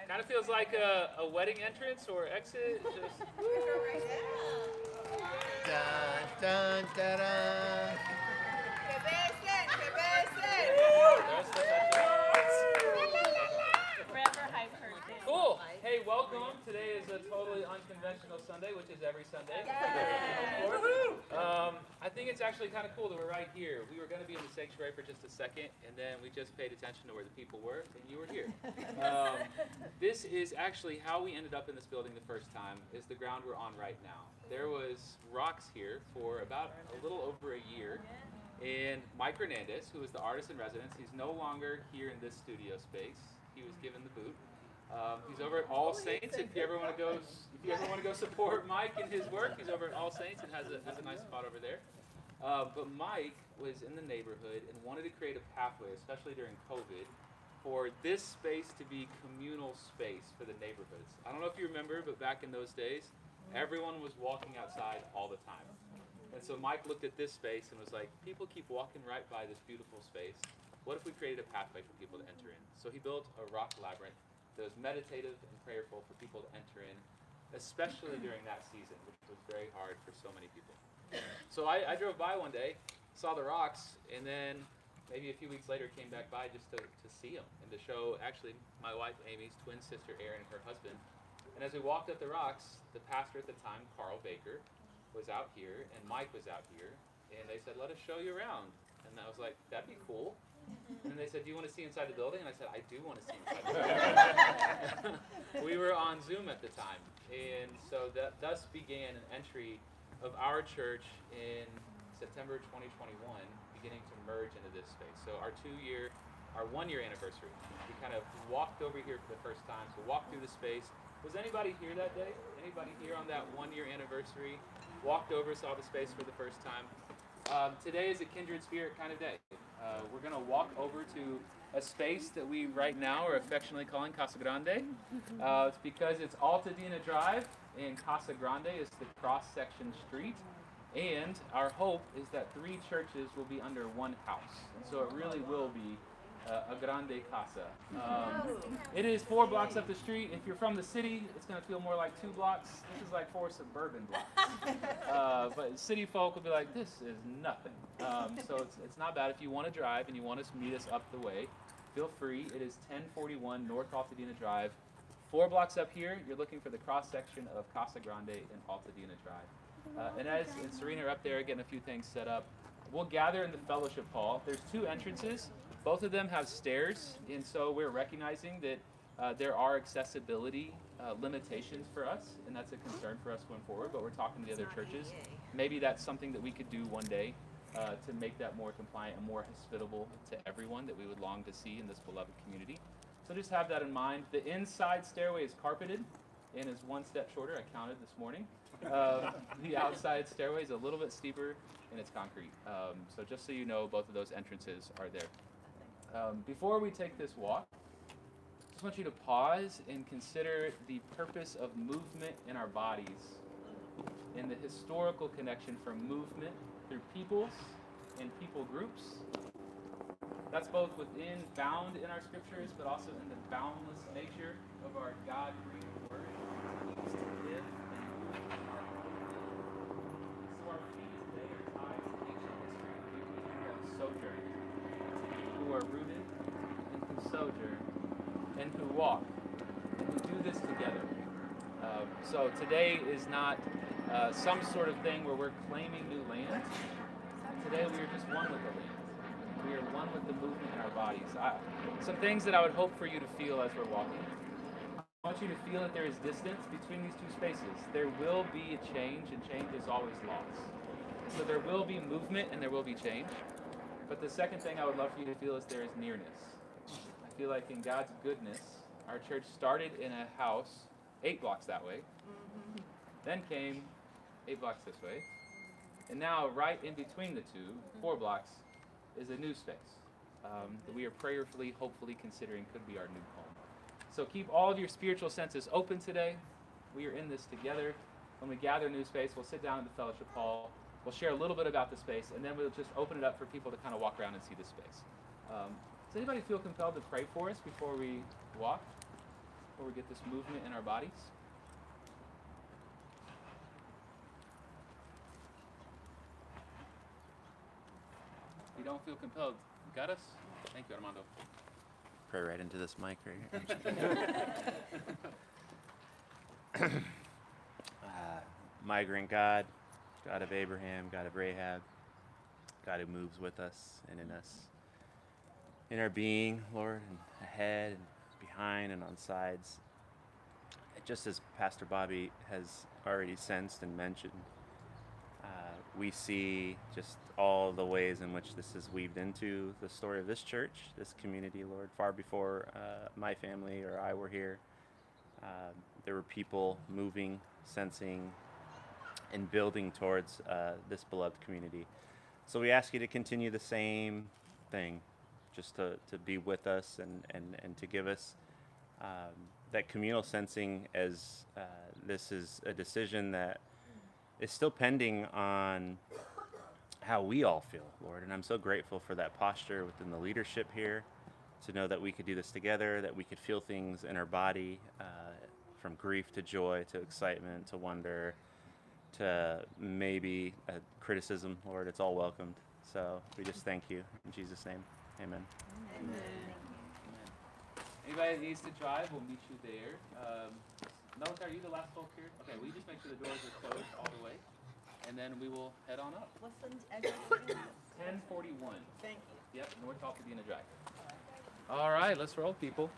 Kind of feels like a wedding entrance or exit. Just Dun, dun, dun, dun. Cool. Hey, welcome. Today is a totally unconventional Sunday, which is every Sunday. I think it's actually kind of cool that we're right here. We were going to be in the sanctuary for just a second, and then we just paid attention to where the people were, and you were here. This is actually how we ended up in this building the first time, is the ground we're on right now. There was rocks here for about a little over a year, and Mike Hernandez, who is the artist in residence, he's no longer here in this studio space. He was given the boot. He's over at All Saints. If you ever want to go support Mike and his work, he's over at All Saints and has a nice spot over there. But Mike was in the neighborhood and wanted to create a pathway, especially during COVID, for this space to be communal space for the neighborhoods. I don't know if you remember, but back in those days, everyone was walking outside all the time. And so Mike looked at this space and was like, people keep walking right by this beautiful space. What if we created a pathway for people to enter in? So he built a rock labyrinth that was meditative and prayerful for people to enter in, especially during that season, which was very hard for so many people. So I drove by one day, saw the rocks, and then maybe a few weeks later came back by just to see them and to show actually my wife Amy's twin sister Erin and her husband. And as we walked up the rocks, the pastor at the time, Carl Baker, was out here and Mike was out here, and they said, let us show you around. And I was like, that'd be cool. And then they said, do you want to see inside the building? And I said, I do want to see inside the building. We were on Zoom at the time. And so that thus began an entry of our church in September 2021, beginning to merge into this space. So our 1-year anniversary, we kind of walked over here for the first time. So walked through the space. Was anybody here that day? Anybody here on that 1-year anniversary? Walked over, saw the space for the first time. Today is a kindred spirit kind of day. We're going to walk over to a space that we right now are affectionately calling Casa Grande. It's because it's Altadena Drive, and Casa Grande is the cross-section street. And our hope is that 3 churches will be under one house. So it really will be a grande casa. It is 4 blocks up the street. If you're from the city, it's going to feel more like 2 blocks. This is like 4 suburban blocks. But city folk will be like, this is nothing. So it's not bad. If you want to drive and you want to meet us up the way, feel free. It is 1041 North Altadena Drive. 4 blocks up here, you're looking for the cross-section of Casa Grande and Altadena Drive. And as and Serena are up there getting a few things set up, we'll gather in the fellowship hall. There's 2 entrances. Both of them have stairs, and so we're recognizing that there are accessibility limitations for us, and that's a concern for us going forward, but we're talking to the other churches. Maybe that's something that we could do one day to make that more compliant and more hospitable to everyone that we would long to see in this beloved community. So just have that in mind. The inside stairway is carpeted and is 1 step shorter. I counted this morning. The outside stairway is a little bit steeper, and it's concrete. So just so you know, both of those entrances are there. Before we take this walk, I just want you to pause and consider the purpose of movement in our bodies and the historical connection from movement through peoples and people groups. That's both bound in our scriptures, but also in the boundless nature of our God-breathed word. It continues to live and move in our world. So our feet today are tied to ancient history of people who have sojourned, who are rooted and who sojourn, and who walk, and who do this together. So today is not some sort of thing where we're claiming new land. Today we are just one with the land. We are one with the movement in our bodies. Some things that I would hope for you to feel as we're walking. I want you to feel that there is distance between these two spaces. There will be a change, and change is always loss. So there will be movement and there will be change. But the second thing I would love for you to feel is there is nearness. I feel like in God's goodness, our church started in a house 8 blocks that way, then came 8 blocks this way, and now right in between the two, 4 blocks, is a new space that we are prayerfully, hopefully considering could be our new home. So keep all of your spiritual senses open today. We are in this together. When we gather a new space, we'll sit down in the fellowship hall. We'll share a little bit about the space, and then we'll just open it up for people to kind of walk around and see the space. Does anybody feel compelled to pray for us before we walk? Before we get this movement in our bodies? If you don't feel compelled, you got us? Thank you, Armando. Pray right into this mic right here. Migrant God, God of Abraham, God of Rahab, God who moves with us and in us, in our being, Lord, and ahead and behind and on sides. Just as Pastor Bobby has already sensed and mentioned, we see just all the ways in which this is weaved into the story of this church, this community, Lord. Far before my family or I were here, there were people moving, sensing, and building towards this beloved community. So we ask you to continue the same thing, just to be with us and to give us that communal sensing as this is a decision that is still pending on how we all feel, Lord. And I'm so grateful for that posture within the leadership here, to know that we could do this together, that we could feel things in our body, from grief to joy to excitement to wonder to maybe criticism, Lord. It's all welcomed. So we just thank you. In Jesus' name, amen. Amen. Anybody that needs to drive, we'll meet you there. Malachi, are you the last folk here? Okay, will you just make sure the doors are closed all the way? And then we will head on up. What's the address? 1041. Thank you. Yep, North Altadena Drive. All right, let's roll, people.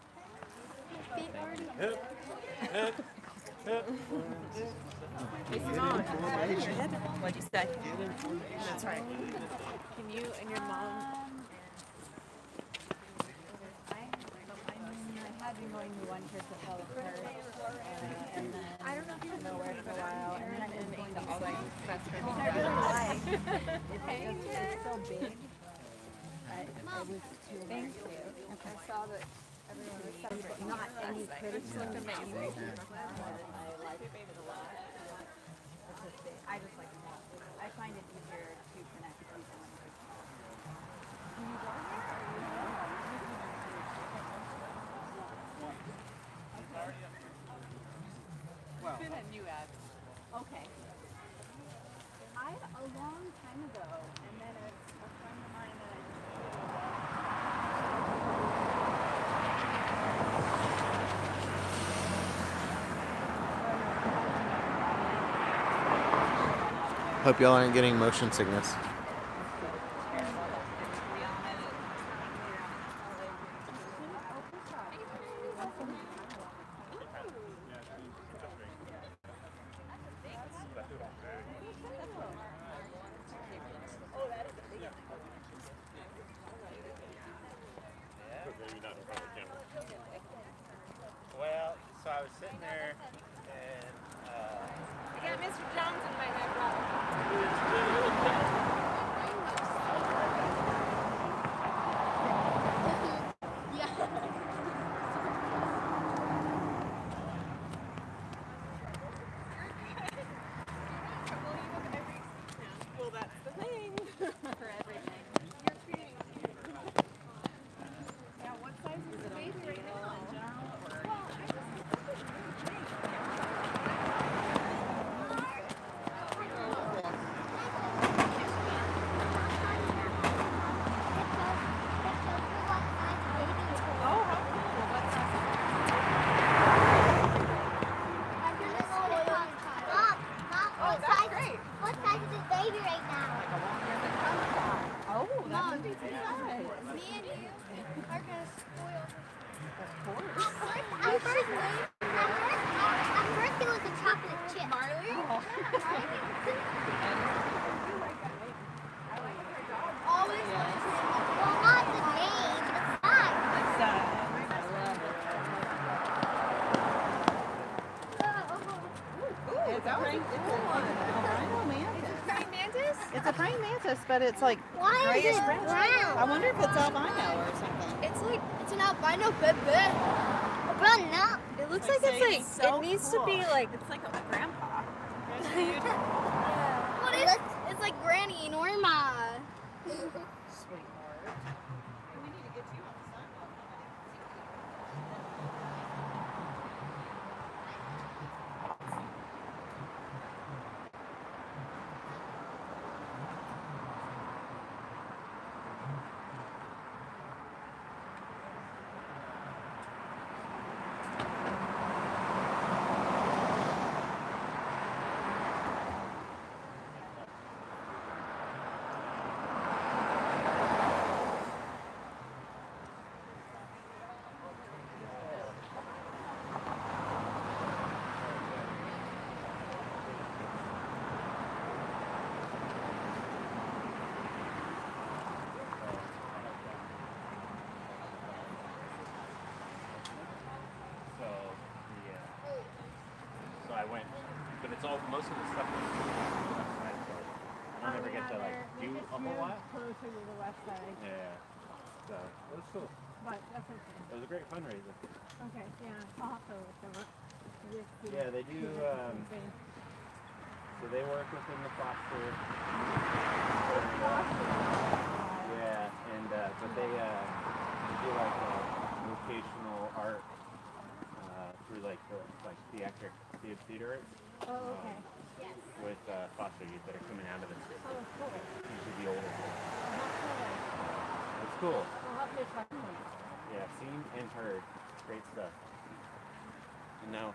Feet already. Hey, Simone. What'd you say? That's right. Can you and your mom? I had been going to one church that fell apart, and then I don't know if you nowhere for a while, and then I was going to all like restaurants. I really like. It's so big. I was too. Thank you. Okay. I saw that everyone was separate. Not any criticism. Amazing. I like it a lot. I just like it. I find it easier to connect with people when it's small. Can you go here? It's been a new ad. Okay. A long time ago, and then a friend of mine that Hope y'all aren't getting motion sickness. Well, so I was sitting there and I got Mr. Jones in my back. Well, that's the thing. for everything. You're creating. Yeah, what size is the baby right now in general? Or? a praying albino mantis. Praying mantis? It's a praying mantis, but it's like grayish brown. I wonder if it's albino or something. It's an albino bebe. Run up. It looks like it's like so it needs cool. to be like It's like a grandpa. What is it? It's like Granny Norma. Sweetheart. We need to get you on the sidewalk. So I went, but it's all most of the stuff is outside, so I'll never get to like do a whole lot. Closer to the west side. Yeah. So it was cool. But that's okay. It was a great fundraiser. Okay, yeah. I'll have to look them up. Yeah, they do. So they work within the foster. Yeah, and but they do like vocational art through like theatric theater Oh, okay. with foster youth that are coming out of the system. Oh, cool. Usually the older ones. I'll It's cool. have to try them. Yeah, seen and heard. Great stuff. And now.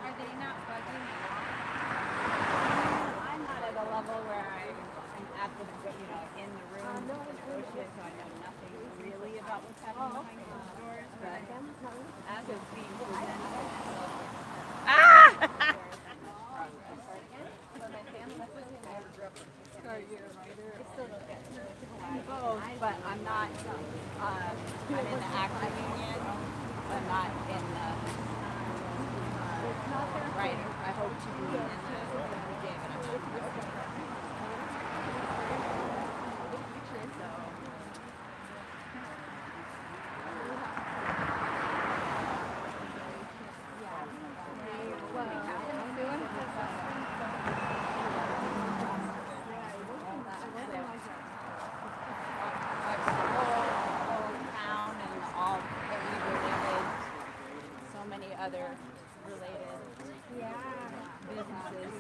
Are they not bugging you? I'm not at a level where I'm at the, in the room with the negotiate, so I know nothing really about what's happening behind closed doors, but as it's being presented. Both, but I'm not, I'm in the acting union, I'm not in the writing. I hope to be in the game, and I'm other related businesses.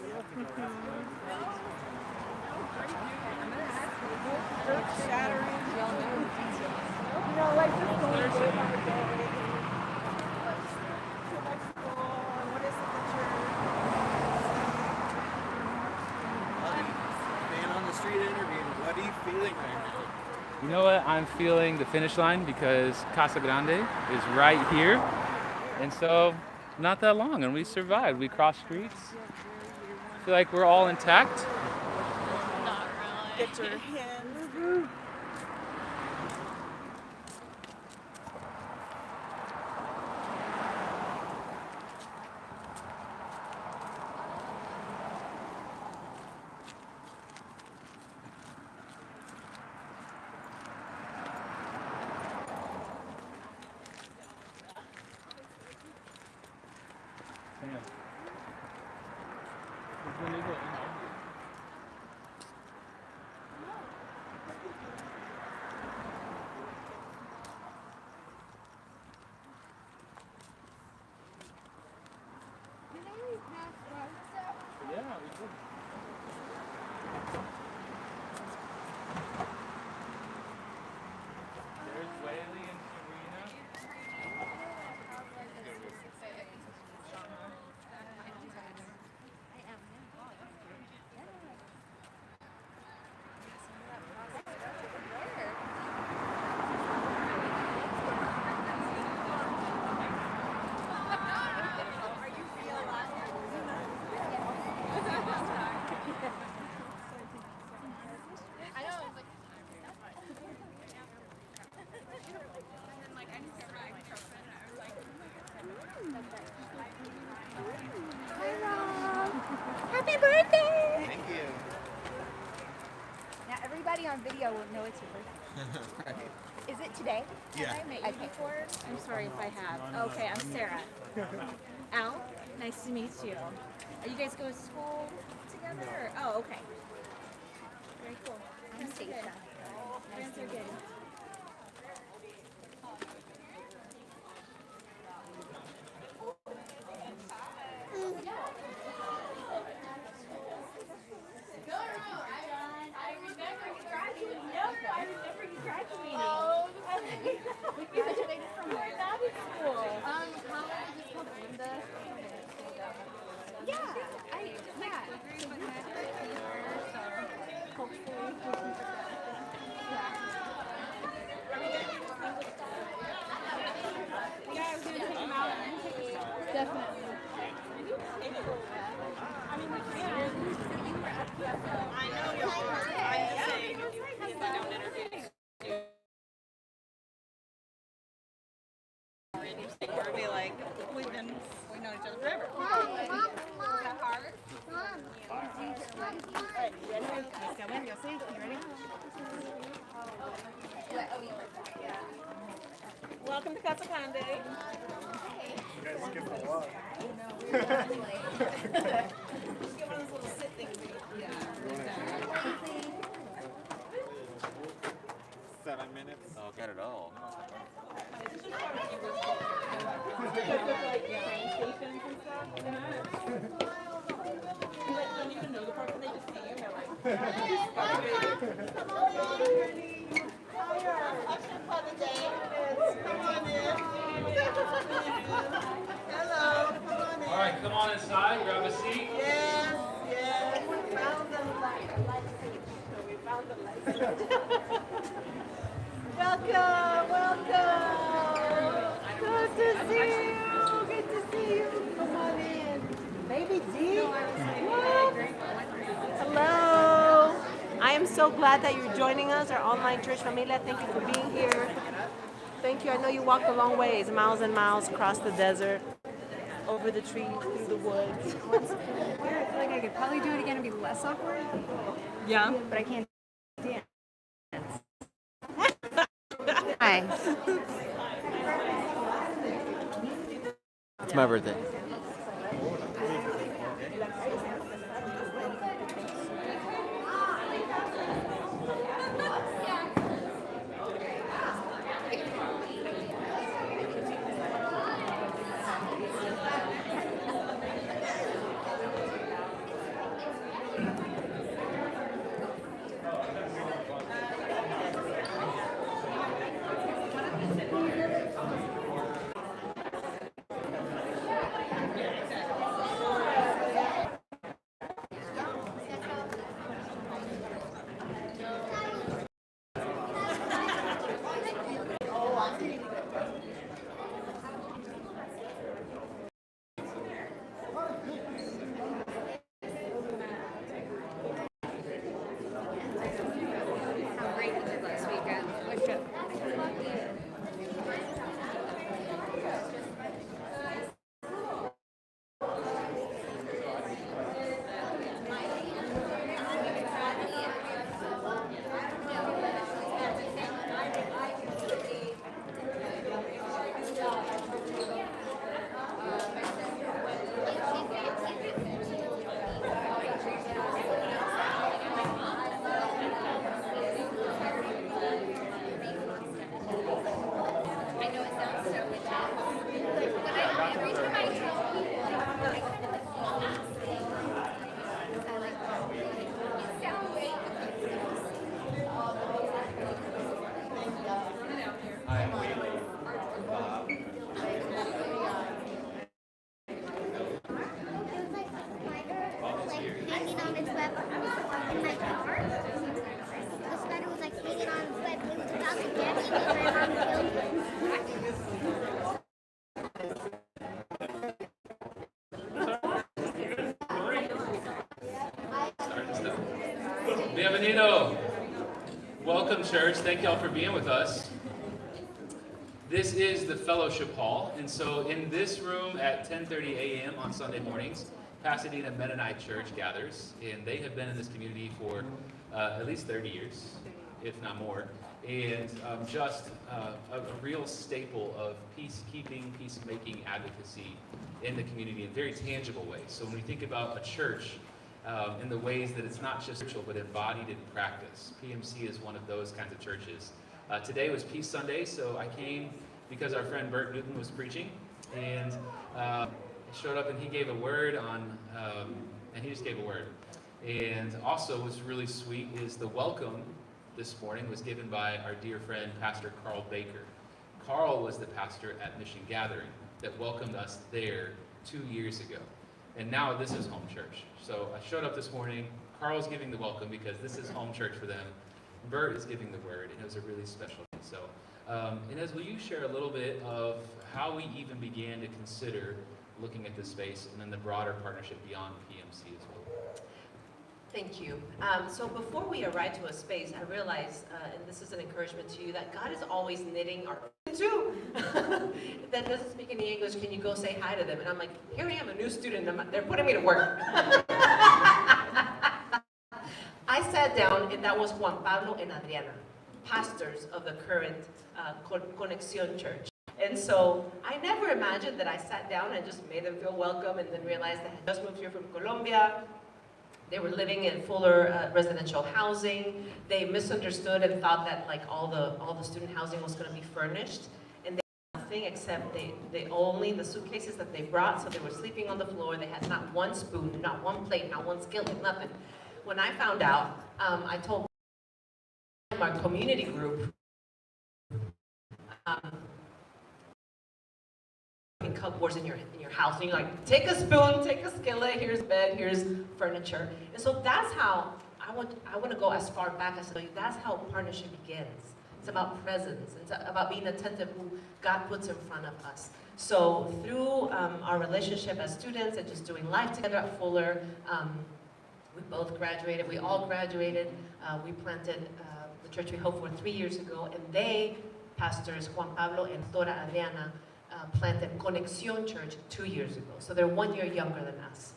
Earth-shattering. Like just going day by day. What is it that Man on the street interview, what are you feeling right now? You know what? I'm feeling the finish line because Casa Grande is right here. And so, not that long, and we survived. We crossed streets. I feel like we're all intact. not really. Get your hands. Happy birthday! Thank you. Now everybody on video will know it's your birthday. Right. Is it today? Yeah. Have I met you before? I'm sorry if I have. Okay, I'm Sarah. Al, nice to meet you. Are you guys going to school together? Or? Oh, okay. Very cool. I'm Friends are good. Stacia. Friends are good. Be like, we know each other forever. Mom. Let's go in, go see. You ready? Welcome to Casa Conde. You guys skipped a lot. Get one of those little sit things. 7 minutes. Oh, got it all. Don't even know the person, they just see you. They're like, for the day. Come on in. Hello, come on in. All right, come on inside, grab a seat. Yes, yes. We found the light. We found the light. Welcome, welcome. Good to see you. Good to see you. Come on in. Baby D. What? Hello. I am so glad that you're joining us, our online church familia. Thank you for being here. Thank you. I know you walked a long ways, miles and miles across the desert, over the trees, through the woods. I feel like I could probably do it again and be less awkward, Yeah. but I can't dance. Hi. It's my birthday. Hanging on its web in my car. The spider was like hanging on its web. It was about to get me, but my mom killed it. Bienvenido. Welcome, church. Thank y'all for being with us. This is the fellowship hall, and so in this room at 10:30 a.m. on Sunday mornings, Pasadena Mennonite Church gathers, and they have been in this community for at least 30 years, if not more, and just a real staple of peacekeeping, peacemaking advocacy in the community in very tangible ways. So when we think about a church in the ways that it's not just spiritual but embodied in practice, PMC is one of those kinds of churches. Today was Peace Sunday, so I came because our friend Bert Newton was preaching, and showed up and he gave a word on, and he just gave a word. And also what's really sweet is the welcome this morning was given by our dear friend, Pastor Carl Baker. Carl was the pastor at Missiongathering that welcomed us there 2 years ago. And now this is home church. So I showed up this morning, Carl's giving the welcome because this is home church for them. Bert is giving the word, and it was a really special day. So, Inez, will you share a little bit of how we even began to consider looking at this space and then the broader partnership beyond PMC as well? Thank you. So before we arrive to a space, I realize, and this is an encouragement to you, that God is always knitting our too. That doesn't speak any English. Can you go say hi to them? And I'm like, here I am, a new student. They're putting me to work. I sat down, and that was Juan Pablo and Adriana, pastors of the current Conexión Church. And so I never imagined that I sat down and just made them feel welcome, and then realized they had just moved here from Colombia. They were living in fuller residential housing. They misunderstood and thought that like all the student housing was going to be furnished, and they had nothing except the suitcases that they brought. So they were sleeping on the floor. They had not one spoon, not one plate, not one skillet, nothing. When I found out, I told my community group. Cupboards in your house, and you're like, take a spoon, take a skillet, here's bed, here's furniture. And so that's how I want to go as far back as that's how partnership begins. It's about presence. It's about being attentive who God puts in front of us. So through our relationship as students and just doing life together at Fuller, we both graduated. We all graduated. We planted the church we hope for 3 years ago, and they, pastors Juan Pablo and Dora Adriana, planted Conexión Church 2 years ago. So they're 1 year younger than us.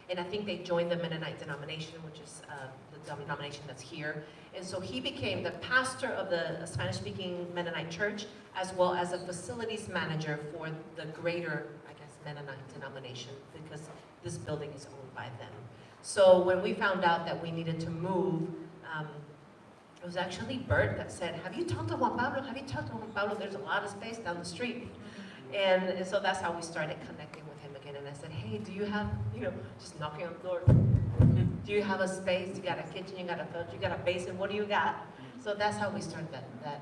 And I think they joined the Mennonite denomination, which is the denomination that's here. And so he became the pastor of the Spanish-speaking Mennonite church, as well as a facilities manager for the greater, I guess, Mennonite denomination, because this building is owned by them. So when we found out that we needed to move, it was actually Bert that said, have you talked to Juan Pablo? Have you talked to Juan Pablo? There's a lot of space down the street. And so that's how we started connecting with him again. And I said, hey, do you have, just knocking on the door. Do you have a space? You got a kitchen, you got a toilet, you got a basin, what do you got? So that's how we started that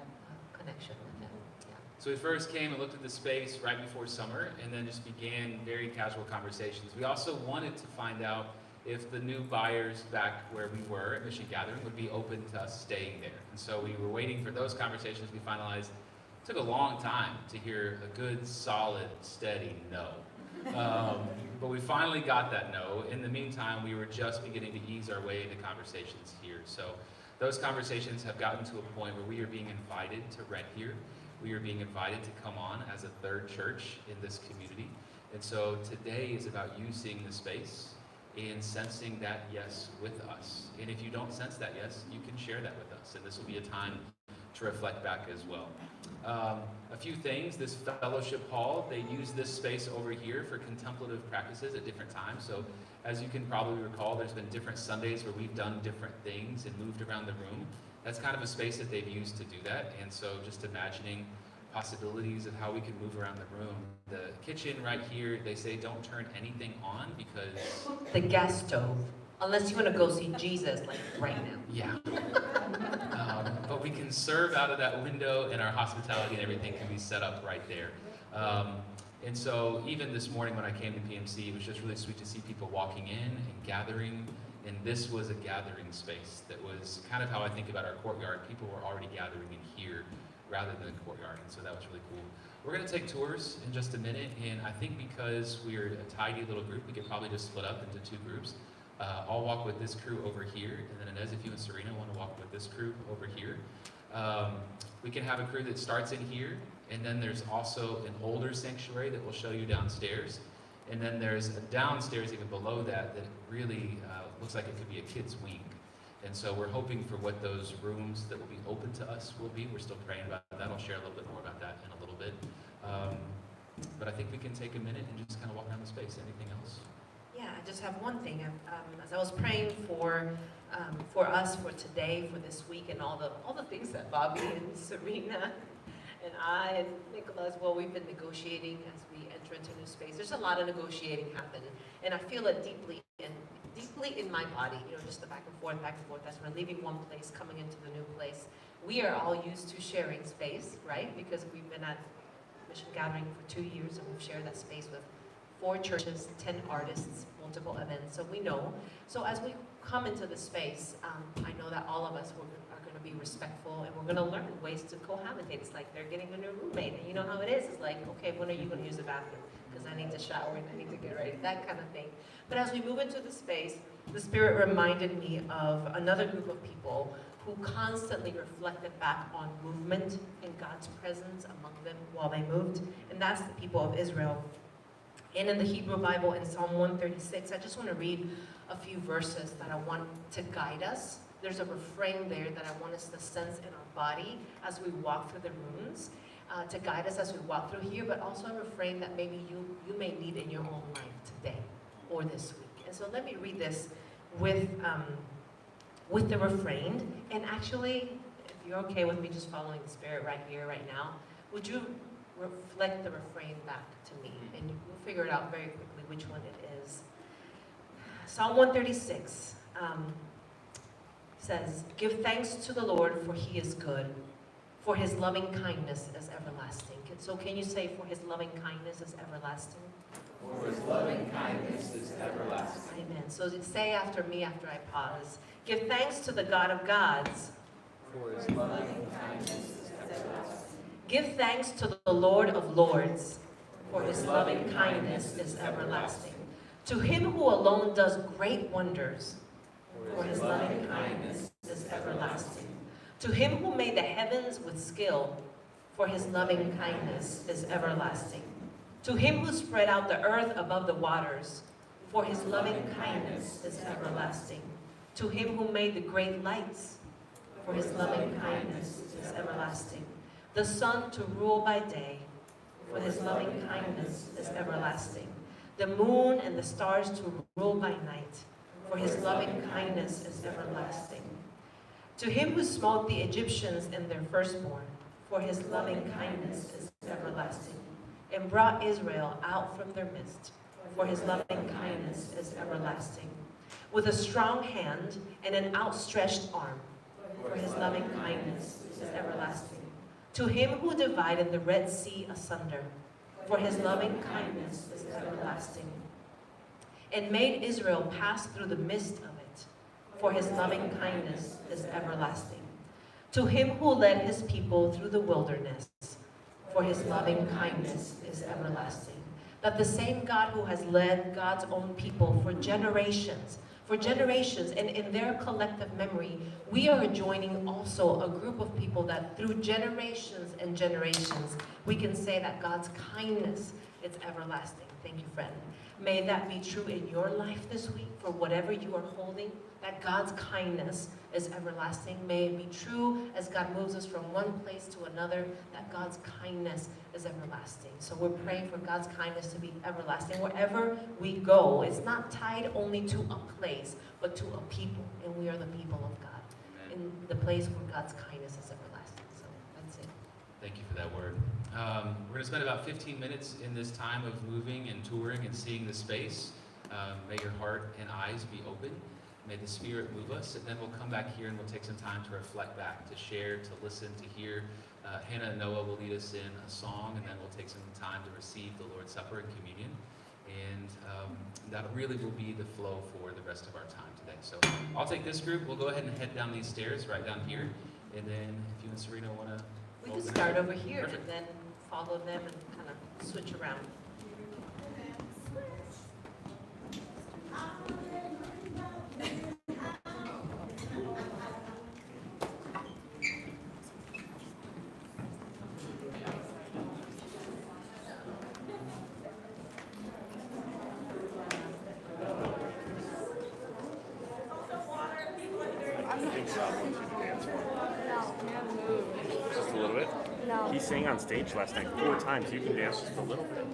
connection with him. Yeah. So we first came and looked at the space right before summer and then just began very casual conversations. We also wanted to find out if the new buyers back where we were at Missiongathering would be open to us staying there. And so we were waiting for those conversations to be finalized. It took a long time to hear a good, solid, steady no. But we finally got that no. In the meantime, we were just beginning to ease our way into conversations here. So those conversations have gotten to a point where we are being invited to rent here. We are being invited to come on as a third church in this community. And so today is about you seeing the space and sensing that yes with us. And if you don't sense that yes, you can share that with us. And this will be a time to reflect back as well. A few things, this fellowship hall, they use this space over here for contemplative practices at different times. So as you can probably recall, there's been different Sundays where we've done different things and moved around the room. That's kind of a space that they've used to do that. And so just imagining possibilities of how we can move around the room. The kitchen right here, they say don't turn anything on because... The gas stove, unless you want to go see Jesus like right now. Yeah. But we can serve out of that window, and our hospitality and everything can be set up right there. And so even this morning when I came to PMC, it was just really sweet to see people walking in and gathering. And this was a gathering space that was kind of how I think about our courtyard. People were already gathering in here rather than the courtyard, and so that was really cool. We're going to take tours in just a minute, and I think because we're a tidy little group, we could probably just split up into 2 groups. I'll walk with this crew over here, and then Inez, if you and Serena want to walk with this crew over here. We can have a crew that starts in here, and then there's also an older sanctuary that we'll show you downstairs. And then there's a downstairs even below that that really looks like it could be a kid's wing. And so we're hoping for what those rooms that will be open to us will be. We're still praying about that. I'll share a little bit more about that in a little bit. But I think we can take a minute and just kind of walk around the space. Anything else? Yeah, I just have one thing. As I was praying for us for today, for this week, and all the things that Bobby and Serena and I and Nicholas, well, we've been negotiating as we enter into new space. There's a lot of negotiating happening, and I feel it deeply in my body. You know, just the back and forth as we're leaving one place, coming into the new place. We are all used to sharing space, right? Because we've been at Missiongathering for 2 years, and we've shared that space with 4 churches, 10 artists, multiple events, so we know. So as we come into the space, I know that all of us are going to be respectful, and we're going to learn ways to cohabitate. It's like they're getting a new roommate, and you know how it is. It's like, okay, when are you going to use the bathroom? Because I need to shower and I need to get ready, that kind of thing. But as we move into the space, the Spirit reminded me of another group of people who constantly reflected back on movement and God's presence among them while they moved, and that's the people of Israel. And in the Hebrew Bible, in Psalm 136, I just want to read a few verses that I want to guide us. There's a refrain there that I want us to sense in our body as we walk through the rooms, to guide us as we walk through here, but also a refrain that maybe you may need in your own life today or this week. And so let me read this with the refrain. And actually, if you're okay with me just following the Spirit right here, right now, would you reflect the refrain back to me, and we'll figure it out very quickly which one it is. Psalm 136 says, "Give thanks to the Lord, for he is good, for his loving kindness is everlasting." So can you say, "For his loving kindness is everlasting"? For his loving kindness is everlasting. Amen. So say after me after I pause. Give thanks to the God of gods. For his loving kindness is everlasting. Give thanks to the Lord of lords, for his loving kindness is everlasting. To him who alone does great wonders, for his loving kindness is everlasting. To him who made the heavens with skill, for his loving kindness is everlasting. To him who spread out the earth above the waters, for his loving kindness is everlasting. To him who made the great lights, for his loving kindness is everlasting. The sun to rule by day, for his loving kindness is everlasting. The moon and the stars to rule by night, for his loving kindness is everlasting. To him who smote the Egyptians in their firstborn, for his loving kindness is everlasting. And brought Israel out from their midst, for his loving kindness is everlasting. With a strong hand and an outstretched arm, for his loving kindness is everlasting. To him who divided the Red Sea asunder, for his loving kindness is everlasting. And made Israel pass through the midst of it, for his loving kindness is everlasting. To him who led his people through the wilderness, for his loving kindness is everlasting. That the same God who has led God's own people for generations, and in their collective memory, we are joining also a group of people that through generations and generations, we can say that God's kindness is everlasting. Thank you, friend. May that be true in your life this week, for whatever you are holding, that God's kindness is everlasting. May it be true as God moves us from one place to another, that God's kindness is everlasting. So we're praying for God's kindness to be everlasting wherever we go. It's not tied only to a place, but to a people, and we are the people of God. Amen. In the place where God's kindness is everlasting. So that's it. Thank you for that word. We're going to spend about 15 minutes in this time of moving and touring and seeing the space. May your heart and eyes be open. May the Spirit move us, and then we'll come back here and we'll take some time to reflect back, to share, to listen, to hear. Hannah and Noah will lead us in a song, and then we'll take some time to receive the Lord's Supper and communion. And that really will be the flow for the rest of our time today. So I'll take this group. We'll go ahead and head down these stairs right down here. And then if you and Serena want to... We can start over here and then follow them and kind of switch around. think God wants you to dance for him. Just a little bit? No. He sang on stage last night 4 times. You can dance just a little bit.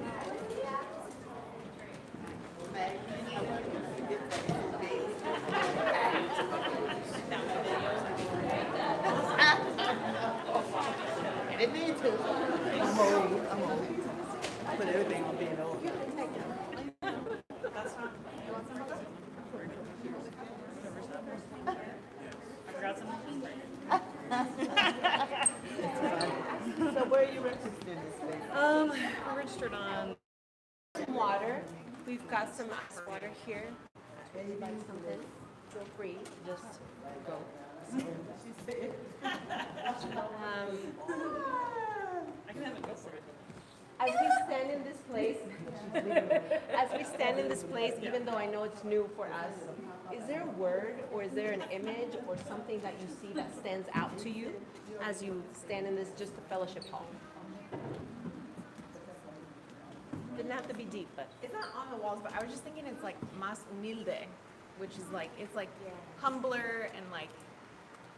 It needs to. I'm old. I put everything on being old. So where are you registered in this thing? We're registered on some water. We've got some ice water here. Anybody something? Feel free, just go. I can have it go for it. As we stand in this place, even though I know it's new for us, is there a word or is there an image or something that you see that stands out to you as you stand in this just a fellowship hall? Didn't have to be deep, but It's not on the walls, but I was just thinking it's like más humilde, which is like, it's like humbler and like,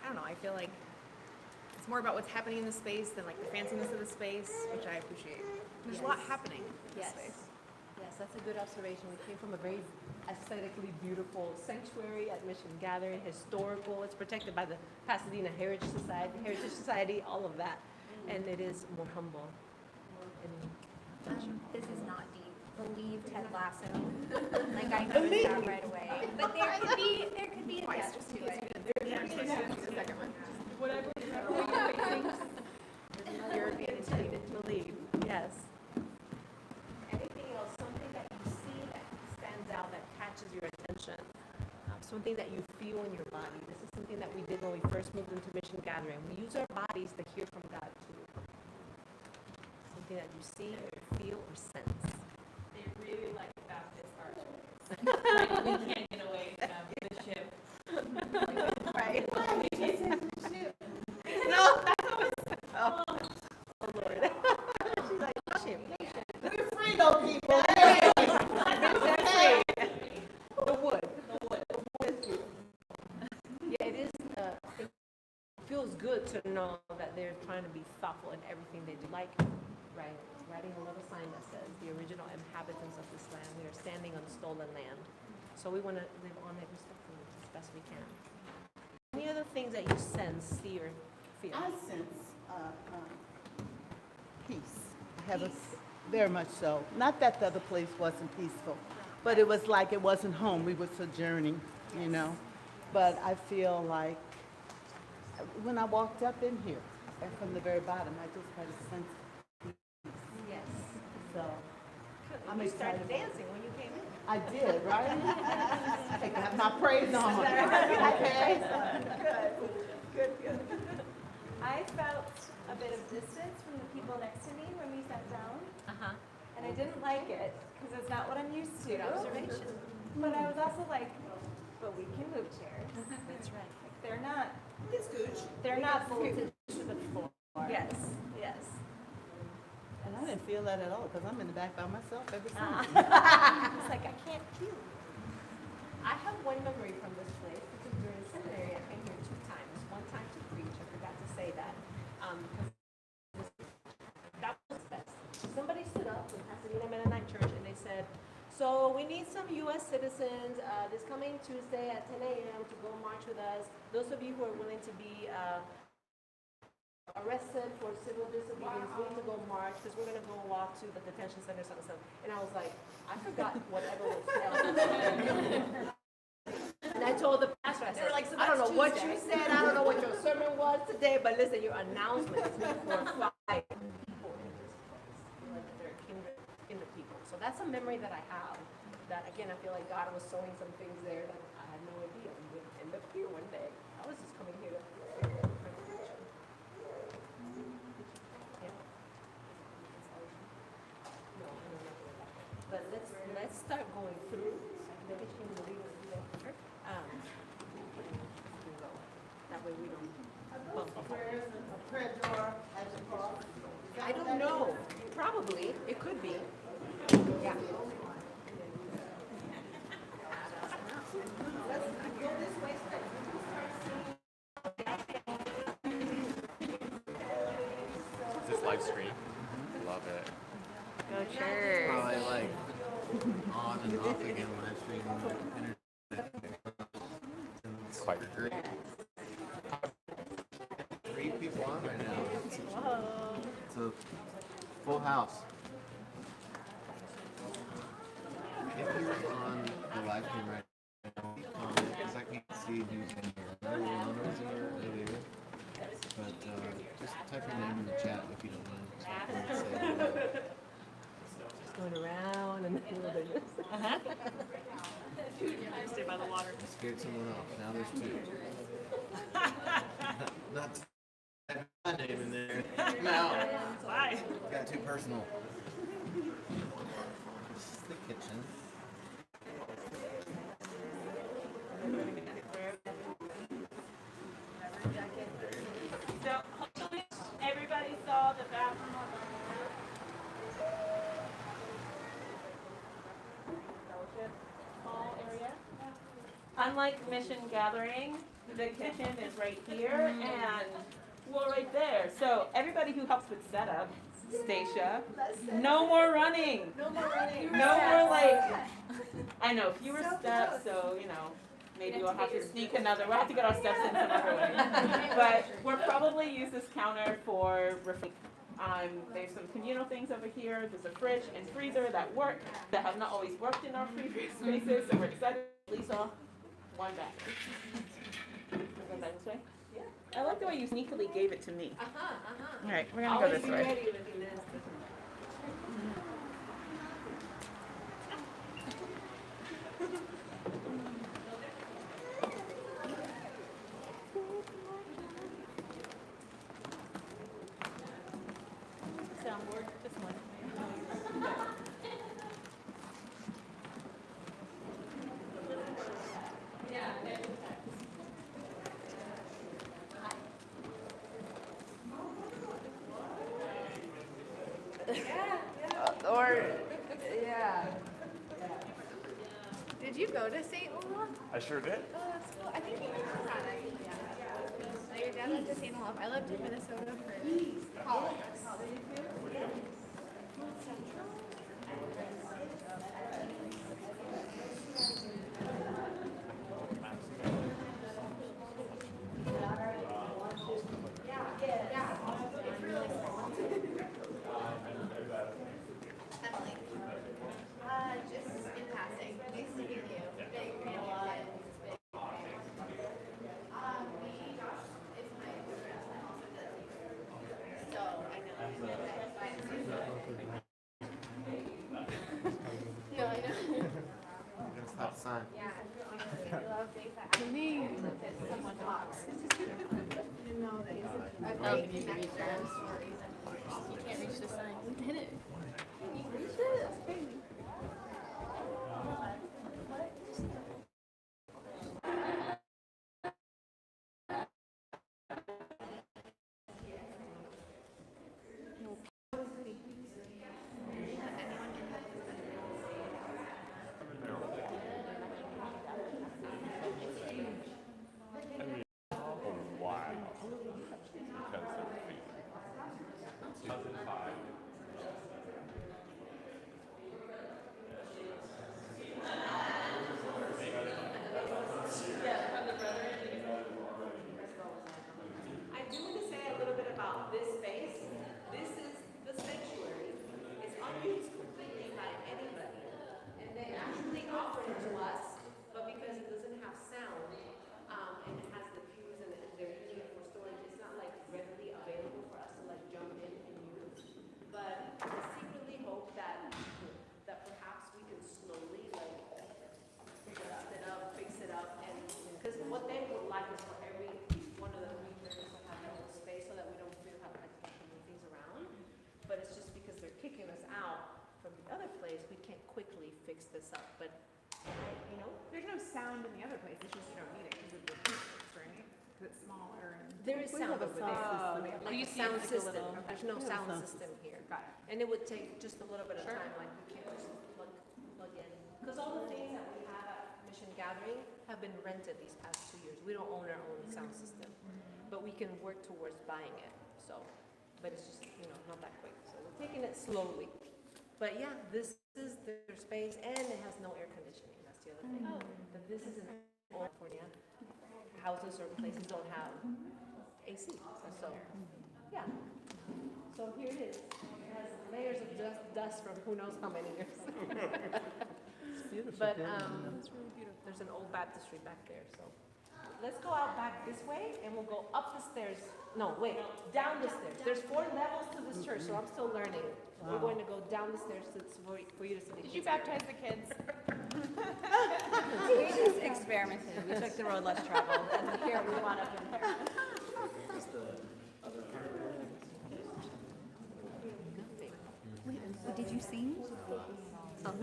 I don't know, I feel like it's more about what's happening in the space than like the fanciness of the space, which I appreciate. There's a lot happening in yes. this space. Yes, that's a good observation. We came from a very aesthetically beautiful sanctuary at Missiongathering, historical. It's protected by the Pasadena Heritage Society, all of that. And it is more humble. This is not deep. Believe Ted Lasso. Like I noticed that right away. But there could be a depth to it. Whatever you're intended to believe. Yes. Anything else, something that you see that stands out, that catches your attention, something that you feel in your body. This is something that we did when we first moved into Missiongathering. We use our bodies to hear from God too. Something that you see, or feel, or sense. They really like Baptist art. We can't get away from the ship. Right. No, that's what was. Oh Lord. She's like, shit. We're free though, people. Exactly. The wood. Yeah, it is. It feels good to know that they're trying to be thoughtful in everything they do. Like, writing a little sign that says the original inhabitants of this land. We are standing on stolen land, so we want to live on it respectfully as best we can. Any other things that you sense, see, or feel? I sense peace. I have very much so. Not that the other place wasn't peaceful, but it was like it wasn't home. We were sojourning, you know. But I feel like when I walked up in here, and from the very bottom, I just had a sense of peace. Yes. So I'm excited dancing when you came in. I did, right? I think I have my praise on. Okay. Good. I felt a bit of distance from the people next to me when we sat down, and I didn't like it because it's not what I'm used to. Good observation. But I was also like, but we can move chairs. That's right. Like they're not. They're not bolted to the floor. Yes. And I didn't feel that at all because I'm in the back by myself every time. It's like I can't feel. I have one memory from this place because during seminary I came here 2 times. One time to preach. I forgot to say that. That was best. Somebody stood up in Pasadena Mennonite Church and they said, so we need some U.S. citizens this coming Tuesday at 10 a.m. to go march with us. Those of you who are willing to be arrested for civil disobedience, we need to go march because we're going to go walk to the detention center, something. And I was like, I forgot whatever was said. And I told the pastor, I said, I don't know what you said, I don't know what your sermon was today, but listen, your announcement is for 5 people in this place. Like they're kindred people. So that's a memory that I have. That again, I feel like God was sowing some things there that I had no idea we would end up here one day. I was just coming here to But let's start going through. Maybe she can lead us through that. That way we don't bump up. A prayer door at the cross. I don't know. Probably. It could be. Yeah. Let's go this way so that you can start seeing live stream. Love it. Go church. Probably like on and off again live stream internet. It's Quite great. 3 people on right now. It's a full house. If you're on the live stream right now, because I can't see who's in here. I know Luana's in here earlier, but just type your name in the chat if you don't mind. Just going around and then a little bit. Stay by the water. I scared someone off. Now there's 2. Not my name in there. Now. Bye. Got too personal. This is the kitchen. So hopefully everybody saw the bathroom on the small area. Unlike Missiongathering, the kitchen is right here and we're right there. So everybody who helps with setup, Stacia, no more running. No more running. No more like, I know, fewer steps, so you know, maybe we'll have to sneak we'll have to get our steps in some other way. But we'll probably use this counter for there's some communal things over here. There's a fridge and freezer that work, that have not always worked in our previous spaces, so we're excited. Lisa, one back. Go back this way? Yeah. I like the way you sneakily gave it to me. All right, we're gonna go this way. Soundboard, this one. Did you go to St. Olaf? I sure did. Oh, that's cool. I think you went to that actually. Yeah. Your dad went to St. Olaf. I lived in Minnesota for college. Emily. Just in passing. Nice to meet you. Big fan of yours. It's my favorite. So I know. No, I know. Gonna stop the sign. Yeah, I love things that actually someone talks. You know that he's a great connector of stories and you can't reach the sign. We did it. You reached it? That's crazy. Wow. Because of the feet. 2005. I do want to say a little bit about this space. This is the sanctuary. It's unused completely by anybody. And they actually offered it to us, but because it doesn't have sound, and it has the pews and they're using it for storage, it's not like readily available for us to like jump in and use. But I secretly hope that perhaps we can slowly like dust it up, fix it up, and because what they would like is for every one of the members to have their own space so that we don't feel have like moving things around. But it's just because they're kicking us out from the other place, we can't quickly fix this up. But you know, There's no sound in the other place, it's just you don't need it because of the distance, right? Because it's smaller and. there is sound over there. Oh, Like you a see it sound like a system. little- There's no sound system here. Got it. And it would take just a little bit of time, like we can't just plug in. Because all the things that we have at Missiongathering have been rented these past 2 years. We don't own our own sound system, but we can work towards buying it. So but it's just, not that quick. So we're taking it slowly. But yeah, this is their space, and it has no air conditioning. That's the other thing. But this is in California. Houses or places don't have AC. So yeah. So here it is. It has layers of dust from who knows how many years. It's beautiful. But there's an old baptistry back there. So let's go out back this way, and we'll go up the stairs. No, wait, down the stairs. There's 4 levels to this church, so I'm still learning. We're going to go down the stairs for you to see the kids. Did you baptize the kids? We just experimented. We took the road less traveled, and here we wound up in here. Wait, did you sing? Oh,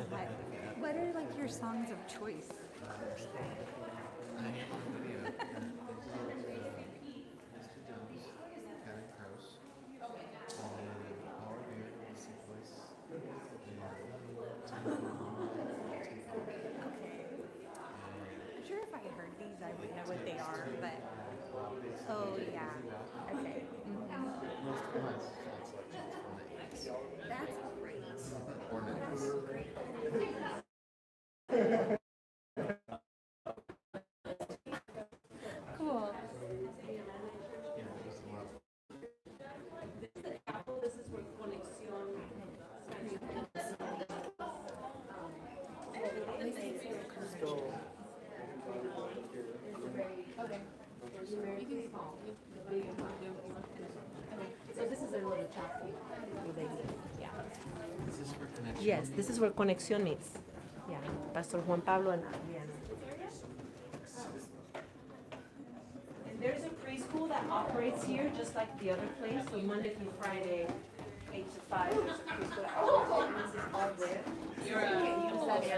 what are like your songs of choice? I have a video. Kevin Krause. And then Power Beer, Easy Voice. I'm sure if I heard these, I would know what they are, but oh yeah, okay. Most of my song selections from the 80s. That's great. Or 90s. Cool. Yeah, there's a lot of This is where Conexión. So this is a little chapel. Yeah. Is this for connection? Yes, this is where Conexión meets. Yeah, Pastor Juan Pablo and Adriana. And there's a preschool that operates here just like the other place. So Monday through Friday, 8 to 5. There's a preschool that operates here. This is all there.